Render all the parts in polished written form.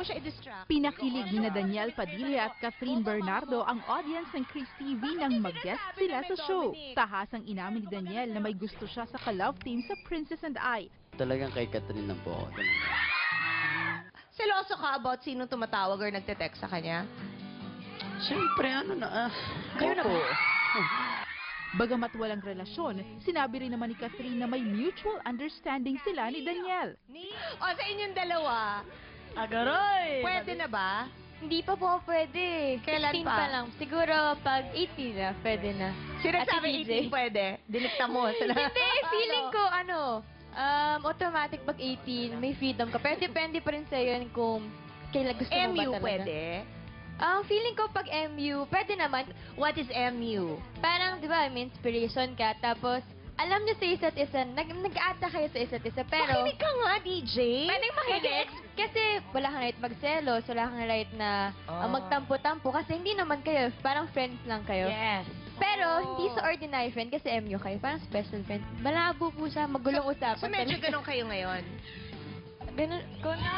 siya i-distract. Pinakilig ni Daniel Padilla at Catherine Bernardo ang audience ng Chris TV nang mag-guest sila sa show. Tahasang inamin ni Daniel na may gusto siya sa ka-love team sa Princess and I. Talagang kay Catherine lang po ako. Seloso ka about sino tumatawag or nagte-text sa kanya? Siyempre, Kayo na po. Bagamat walang relasyon, sinabi rin naman ni Catherine na may mutual understanding sila ni Daniel. O, sa inyong dalawa, Agaroy! pwede na ba? Hindi pa po pwede. Kailan 16 pa? lang. Siguro pag 18 na, pwede na. Sinasabi Ate DJ. 18 pwede. Dinikta mo. Hindi, feeling ko automatic pag 18, may freedom ka. Pero depende pa rin sa'yo yun kung kailan gusto mo ba MU talaga. pwede. Feeling ko pag MU, pwede naman. What is MU? Parang, di ba, may inspiration ka. Tapos, alam niyo sa isa't isa, nag-aata kayo sa isa't isa. Pero, Makinig ka nga, DJ. pwedeng makinig. Kasi wala kang right magselos, wala kang right na magtampo-tampo. Kasi hindi naman kayo, parang friends lang kayo. Yes. Pero, hindi sa ordinary friend kasi MU kayo. Parang special friend. Malabo po siya, magulong usapan. So, medyo ganun kayo ngayon. Ganun ko na.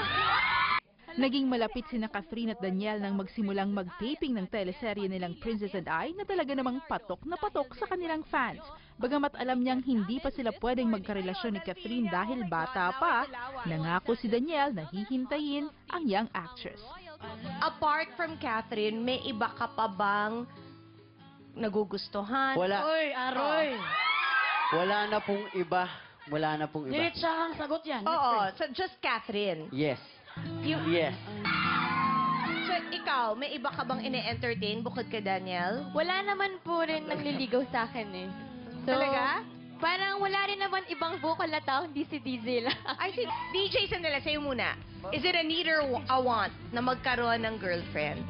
Naging malapit sina Catherine at Daniel nang magsimulang mag-taping ng teleserye nilang Princess and I na talaga namang patok na patok sa kanilang fans. Bagamat alam niyang hindi pa sila pwedeng magkarelasyon ni Catherine dahil bata pa, nangako si Daniel na hihintayin ang young actress. Apart from Catherine, may iba ka pa bang nagugustuhan? Wala. Oy, Aroy! Wala na pong iba. Wala na pong iba. Diretsahang sagot yan. Oo, so just Catherine. Yes. Yes. So, ikaw, may iba ka bang ine-entertain bukod kay Daniel? Wala naman po rin nagliligaw sa akin eh. So, Talaga? Parang wala rin naman ibang vocal na tao, hindi si DJ lang. Ay, si DJ, sandali, sa'yo muna. Is it a need or a want na magkaroon ng girlfriend?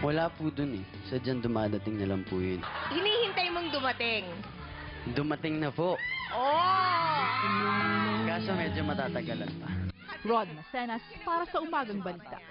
Wala po dun eh. Sadyang dumadating na lang po yun. Hinihintay mong dumating. Dumating na po. Oh! Kaso medyo matatagalan pa. Rod Macenas para sa Umagang Balita.